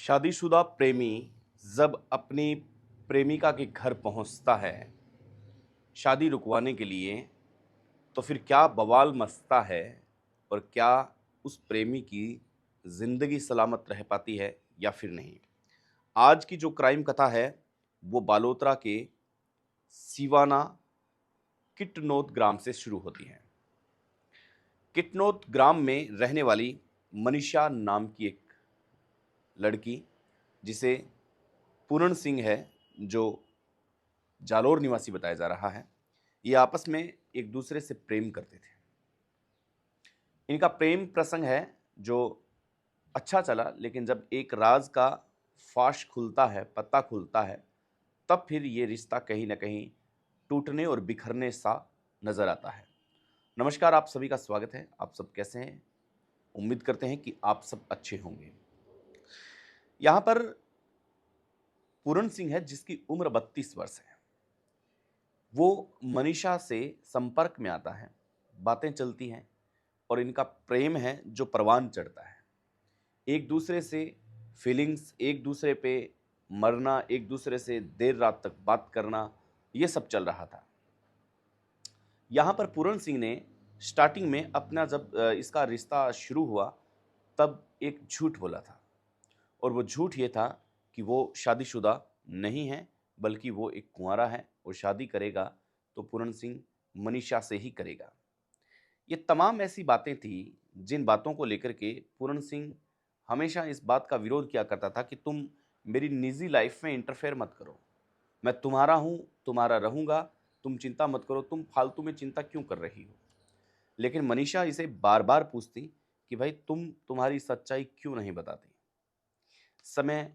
शादीशुदा प्रेमी जब अपनी प्रेमिका के घर पहुंचता है शादी रुकवाने के लिए, तो फिर क्या बवाल मचता है और क्या उस प्रेमी की ज़िंदगी सलामत रह पाती है या फिर नहीं। आज की जो क्राइम कथा है वो बालोतरा के सिवाना किटनोद ग्राम से शुरू होती है। किटनोद ग्राम में रहने वाली मनीषा नाम की एक लड़की, जिसे पूर्ण सिंह है, जो जालोर निवासी बताया जा रहा है, ये आपस में एक दूसरे से प्रेम करते थे। इनका प्रेम प्रसंग है जो अच्छा चला, लेकिन जब एक राज का फाश खुलता है, पत्ता खुलता है, तब फिर ये रिश्ता कहीं ना कहीं टूटने और बिखरने सा नजर आता है। नमस्कार, आप सभी का स्वागत है। आप सब कैसे हैं? उम्मीद करते हैं कि आप सब अच्छे होंगे। यहाँ पर पूर्ण सिंह है, जिसकी उम्र 32 वर्ष है। वो मनीषा से संपर्क में आता है, बातें चलती हैं और इनका प्रेम है जो परवान चढ़ता है। एक दूसरे से फीलिंग्स, एक दूसरे पे मरना, एक दूसरे से देर रात तक बात करना, ये सब चल रहा था। यहाँ पर पूर्ण सिंह ने स्टार्टिंग में अपना जब इसका रिश्ता शुरू हुआ तब एक झूठ बोला था, और वो झूठ ये था कि वो शादीशुदा नहीं है, बल्कि वो एक कुंवारा है और शादी करेगा तो पूर्ण सिंह मनीषा से ही करेगा। ये तमाम ऐसी बातें थी जिन बातों को लेकर के पूर्ण सिंह हमेशा इस बात का विरोध किया करता था कि तुम मेरी निजी लाइफ में इंटरफेयर मत करो, मैं तुम्हारा हूँ, तुम्हारा रहूँगा, तुम चिंता मत करो, तुम फालतू में चिंता क्यों कर रही हो। लेकिन मनीषा इसे बार बार पूछती कि भाई तुम तुम्हारी सच्चाई क्यों नहीं बताती। समय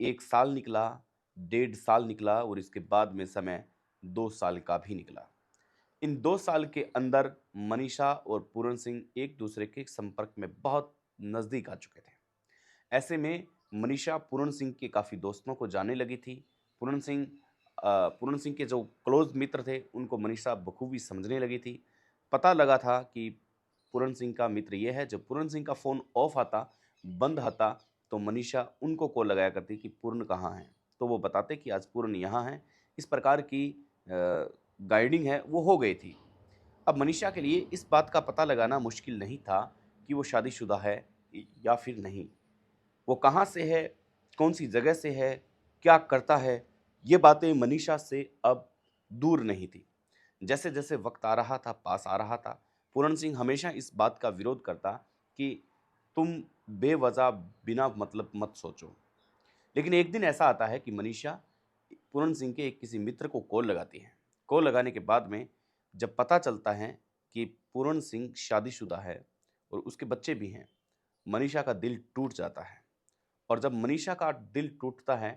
1 साल निकला, 1.5 साल निकला और इसके बाद में समय 2 साल का भी निकला। इन 2 साल के अंदर मनीषा और पूर्ण सिंह एक दूसरे के संपर्क में बहुत नज़दीक आ चुके थे। ऐसे में मनीषा पूर्ण सिंह के काफ़ी दोस्तों को जानने लगी थी। पूर्ण सिंह के जो क्लोज मित्र थे उनको मनीषा बखूबी समझने लगी थी। पता लगा था कि पूर्ण सिंह का मित्र ये है। जब पूर्ण सिंह का फ़ोन ऑफ आता, बंद आता, तो मनीषा उनको कॉल लगाया करती कि पूर्ण कहाँ हैं, तो वो बताते कि आज पूर्ण यहाँ हैं। इस प्रकार की गाइडिंग है वो हो गई थी। अब मनीषा के लिए इस बात का पता लगाना मुश्किल नहीं था कि वो शादीशुदा है या फिर नहीं। वो कहाँ से है, कौन-सी जगह से है, क्या करता है, ये बातें मनीषा से अब दूर नहीं थी। जैसे-जैसे वक़्त आ रहा था, पास आ रहा था, पूर्ण सिंह हमेशा इस बात का विरोध करता कि तुम बेवज़ह बिना मतलब मत सोचो। लेकिन एक दिन ऐसा आता है कि मनीषा पूर्ण सिंह के एक किसी मित्र को कॉल लगाती है। कॉल लगाने के बाद में जब पता चलता है कि पूर्ण सिंह शादीशुदा है और उसके बच्चे भी हैं, मनीषा का दिल टूट जाता है। और जब मनीषा का दिल टूटता है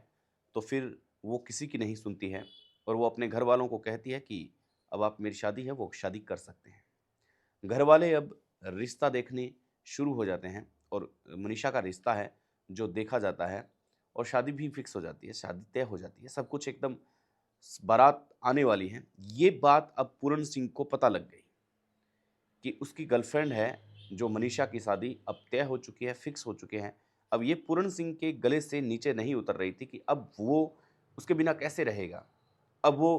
तो फिर वो किसी की नहीं सुनती है और वो अपने घर वालों को कहती है कि अब आप मेरी शादी है वो शादी कर सकते हैं। घर वाले अब रिश्ता देखने शुरू हो जाते हैं और मनीषा का रिश्ता है जो देखा जाता है और शादी भी फिक्स हो जाती है, शादी तय हो जाती है, सब कुछ एकदम बारात आने वाली है। ये बात अब पूर्ण सिंह को पता लग गई कि उसकी गर्लफ्रेंड है, जो मनीषा की शादी अब तय हो चुकी है, फिक्स हो चुके हैं। अब ये पूर्ण सिंह के गले से नीचे नहीं उतर रही थी कि अब वो उसके बिना कैसे रहेगा। अब वो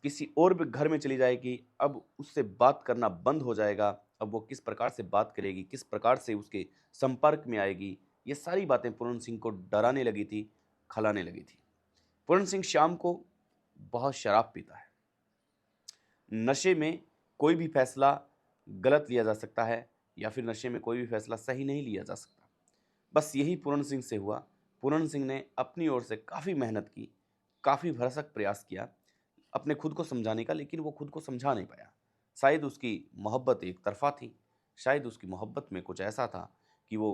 किसी और भी घर में चली जाएगी, अब उससे बात करना बंद हो जाएगा। अब वो किस प्रकार से बात करेगी, किस प्रकार से उसके संपर्क में आएगी, ये सारी बातें पूर्ण सिंह को डराने लगी थी, खलाने लगी थी। पूर्ण सिंह शाम को बहुत शराब पीता है। नशे में कोई भी फैसला गलत लिया जा सकता है या फिर नशे में कोई भी फैसला सही नहीं लिया जा सकता। बस यही पूर्ण सिंह से हुआ। पूर्ण सिंह ने अपनी ओर से काफ़ी मेहनत की, काफ़ी भरसक प्रयास किया अपने खुद को समझाने का, लेकिन वो खुद को समझा नहीं पाया। शायद उसकी मोहब्बत एक तरफ़ा थी, शायद उसकी मोहब्बत में कुछ ऐसा था कि वो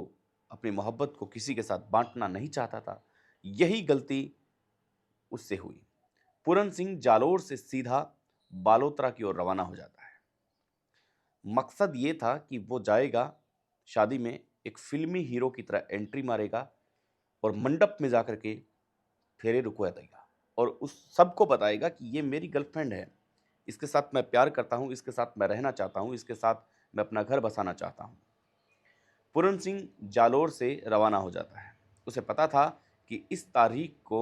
अपनी मोहब्बत को किसी के साथ बाँटना नहीं चाहता था। यही गलती उससे हुई। पूर्ण सिंह जालोर से सीधा बालोतरा की ओर रवाना हो जाता है। मकसद ये था कि वो जाएगा, शादी में एक फ़िल्मी हीरो की तरह एंट्री मारेगा और मंडप में जाकर के फेरे रुकवा देगा और उस सबको बताएगा कि ये मेरी गर्लफ्रेंड है, इसके साथ मैं प्यार करता हूँ, इसके साथ मैं रहना चाहता हूँ, इसके साथ मैं अपना घर बसाना चाहता हूँ। पूर्ण सिंह जालोर से रवाना हो जाता है। उसे पता था कि इस तारीख को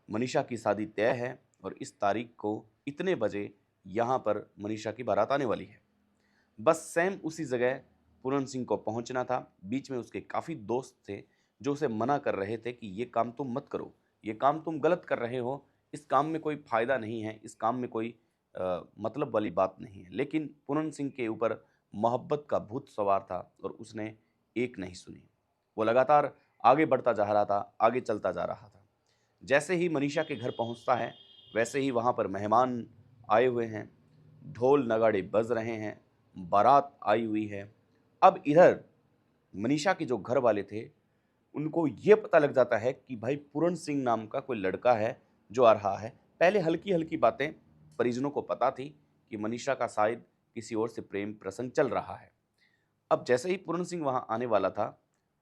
मनीषा की शादी तय है और इस तारीख को इतने बजे यहाँ पर मनीषा की बारात आने वाली है। बस सेम उसी जगह पूरन सिंह को पहुंचना था। बीच में उसके काफ़ी दोस्त थे जो उसे मना कर रहे थे कि ये काम तुम मत करो, ये काम तुम गलत कर रहे हो, इस काम में कोई फ़ायदा नहीं है, इस काम में कोई मतलब वाली बात नहीं है। लेकिन पूरन सिंह के ऊपर मोहब्बत का भूत सवार था और उसने एक नहीं सुनी। वो लगातार आगे बढ़ता जा रहा था, आगे चलता जा रहा था। जैसे ही मनीषा के घर पहुंचता है, वैसे ही वहाँ पर मेहमान आए हुए हैं, ढोल नगाड़े बज रहे हैं, बारात आई हुई है। अब इधर मनीषा के जो घर वाले थे, उनको ये पता लग जाता है कि भाई पूरन सिंह नाम का कोई लड़का है जो आ रहा है। पहले हल्की-हल्की बातें परिजनों को पता थी कि मनीषा का शायद किसी और से प्रेम प्रसंग चल रहा है। अब जैसे ही पूरन सिंह वहाँ आने वाला था,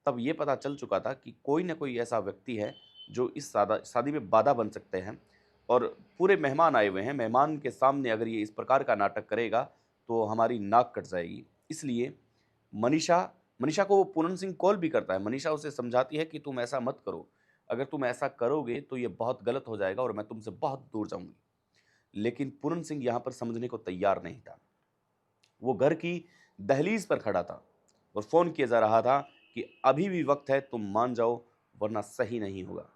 तब ये पता चल चुका था कि कोई न कोई ऐसा व्यक्ति है जो इस शादी में बाधा बन सकते हैं और पूरे मेहमान आए हुए हैं। मेहमान के सामने अगर ये इस प्रकार का नाटक करेगा, तो हमारी नाक कट जाएगी। इसलिए मनीषा मनीषा को वो पूरन सिंह कॉल भी करता है। मनीषा उसे समझाती है कि तुम ऐसा मत करो। अगर तुम ऐसा करोगे तो ये बहुत गलत हो जाएगा और मैं तुमसे बहुत दूर जाऊँगी। लेकिन पूरन सिंह यहाँ पर समझने को तैयार नहीं था। वो घर की दहलीज पर खड़ा था और फ़ोन किया जा रहा था कि अभी भी वक्त है, तुम मान जाओ वरना सही नहीं होगा।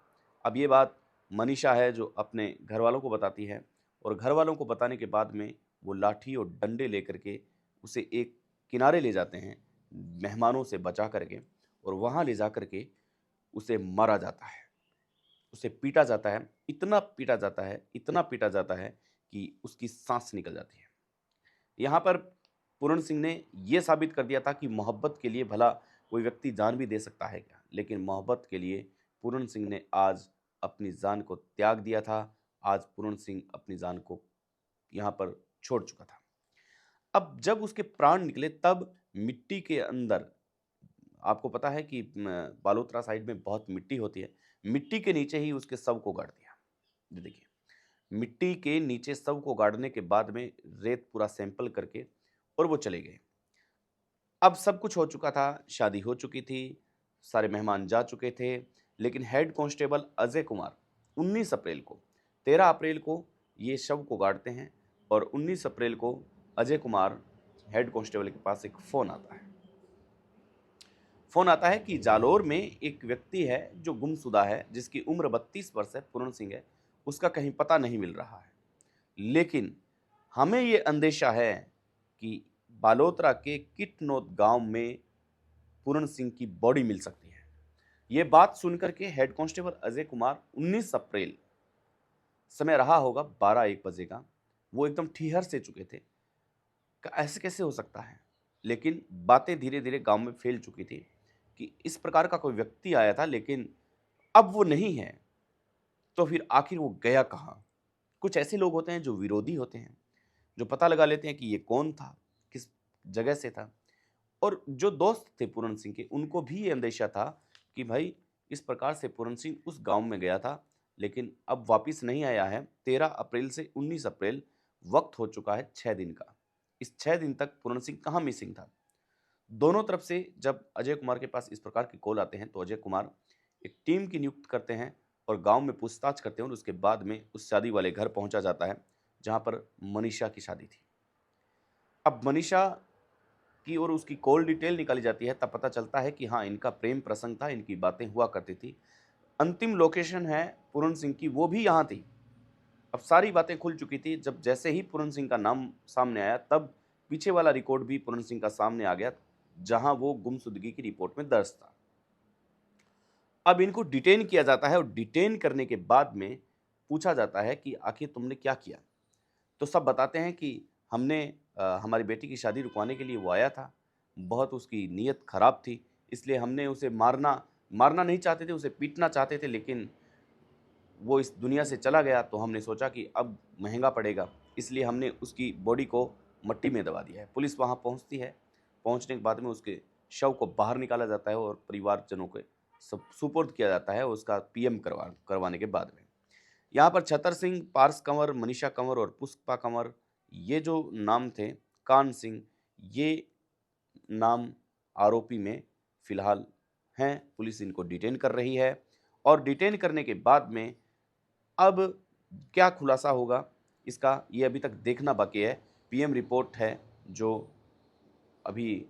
अब ये बात मनीषा है जो अपने घर वालों को बताती है और घर वालों को बताने के बाद में वो लाठी और डंडे लेकर के उसे एक किनारे ले जाते हैं, मेहमानों से बचा करके, और वहाँ ले जा कर के उसे मारा जाता है, उसे पीटा जाता है, इतना पीटा जाता है, इतना पीटा जाता है कि उसकी सांस निकल जाती है। यहाँ पर पूरण सिंह ने ये साबित कर दिया था कि मोहब्बत के लिए भला कोई व्यक्ति जान भी दे सकता है क्या। लेकिन मोहब्बत के लिए पूरण सिंह ने आज अपनी जान को त्याग दिया था। आज पूरण सिंह अपनी जान को यहाँ पर छोड़ चुका था। अब जब उसके प्राण निकले, तब मिट्टी के अंदर, आपको पता है कि बालोतरा साइड में बहुत मिट्टी होती है, मिट्टी के नीचे ही उसके शव को गाड़ दिया। ये देखिए, मिट्टी के नीचे शव को गाड़ने के बाद में रेत पूरा सैंपल करके और वो चले गए। अब सब कुछ हो चुका था, शादी हो चुकी थी, सारे मेहमान जा चुके थे, लेकिन हेड कांस्टेबल अजय कुमार 19 अप्रैल को, 13 अप्रैल को ये शव को गाड़ते हैं और 19 अप्रैल को अजय कुमार हेड कांस्टेबल के पास एक फ़ोन आता है। फ़ोन आता है कि जालोर में एक व्यक्ति है जो गुमशुदा है, जिसकी उम्र 32 वर्ष है, पूरण सिंह है, उसका कहीं पता नहीं मिल रहा है। लेकिन हमें ये अंदेशा है कि बालोतरा के किटनोद गांव में पूरण सिंह की बॉडी मिल सकती है। ये बात सुनकर के हेड कांस्टेबल अजय कुमार 19 अप्रैल, समय रहा होगा 12-1 बजे का, वो एकदम ठिहर से चुके थे। ऐसे कैसे हो सकता है? लेकिन बातें धीरे-धीरे गांव में फैल चुकी थी कि इस प्रकार का कोई व्यक्ति आया था, लेकिन अब वो नहीं है, तो फिर आखिर वो गया कहाँ? कुछ ऐसे लोग होते हैं जो विरोधी होते हैं, जो पता लगा लेते हैं कि ये कौन था, किस जगह से था। और जो दोस्त थे पूरण सिंह के, उनको भी ये अंदेशा था कि भाई इस प्रकार से पूरण सिंह उस गांव में गया था, लेकिन अब वापस नहीं आया है। 13 अप्रैल से 19 अप्रैल वक्त हो चुका है 6 दिन का। इस 6 दिन तक पूरण सिंह कहाँ मिसिंग था? दोनों तरफ से जब अजय कुमार के पास इस प्रकार के कॉल आते हैं, तो अजय कुमार एक टीम की नियुक्त करते हैं और गांव में पूछताछ करते हैं और उसके बाद में उस शादी वाले घर पहुंचा जाता है जहां पर मनीषा की शादी थी। अब मनीषा की और उसकी कॉल डिटेल निकाली जाती है, तब पता चलता है कि हाँ, इनका प्रेम प्रसंग था, इनकी बातें हुआ करती थी। अंतिम लोकेशन है पूरण सिंह की, वो भी यहाँ थी। अब सारी बातें खुल चुकी थी। जब जैसे ही पूरण सिंह का नाम सामने आया, तब पीछे वाला रिकॉर्ड भी पूरण सिंह का सामने आ गया, जहां वो गुमशुदगी की रिपोर्ट में दर्ज था। अब इनको डिटेन किया जाता है और डिटेन करने के बाद में पूछा जाता है कि आखिर तुमने क्या किया। तो सब बताते हैं कि हमने हमारी बेटी की शादी रुकवाने के लिए वो आया था, बहुत उसकी नीयत खराब थी, इसलिए हमने उसे मारना मारना नहीं चाहते थे, उसे पीटना चाहते थे, लेकिन वो इस दुनिया से चला गया, तो हमने सोचा कि अब महंगा पड़ेगा, इसलिए हमने उसकी बॉडी को मट्टी में दबा दिया है। पुलिस वहाँ पहुँचती है, पहुँचने के बाद में उसके शव को बाहर निकाला जाता है और परिवारजनों को सुपुर्द किया जाता है उसका पीएम करवाने के बाद में। यहाँ पर छतर सिंह, पारस कंवर, मनीषा कंवर और पुष्पा कंवर, ये जो नाम थे, कान सिंह, ये नाम आरोपी में फिलहाल हैं, पुलिस इनको डिटेन कर रही है और डिटेन करने के बाद में अब क्या खुलासा होगा इसका, ये अभी तक देखना बाकी है। पीएम रिपोर्ट है जो अभी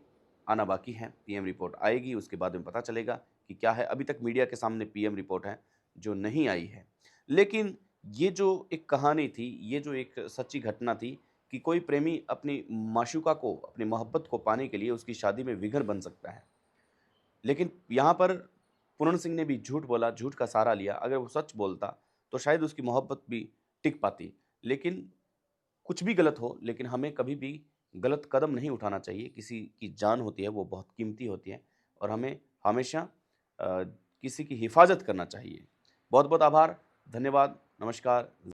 आना बाकी है। पीएम रिपोर्ट आएगी, उसके बाद में पता चलेगा कि क्या है। अभी तक मीडिया के सामने पीएम रिपोर्ट है जो नहीं आई है। लेकिन ये जो एक कहानी थी, ये जो एक सच्ची घटना थी कि कोई प्रेमी अपनी माशूका को, अपनी मोहब्बत को पाने के लिए उसकी शादी में विघ्न बन सकता है। लेकिन यहाँ पर पूर्ण सिंह ने भी झूठ बोला, झूठ का सहारा लिया। अगर वो सच बोलता तो शायद उसकी मोहब्बत भी टिक पाती। लेकिन कुछ भी गलत हो, लेकिन हमें कभी भी गलत कदम नहीं उठाना चाहिए। किसी की जान होती है, वो बहुत कीमती होती है और हमें हमेशा किसी की हिफाज़त करना चाहिए। बहुत-बहुत आभार, धन्यवाद, नमस्कार।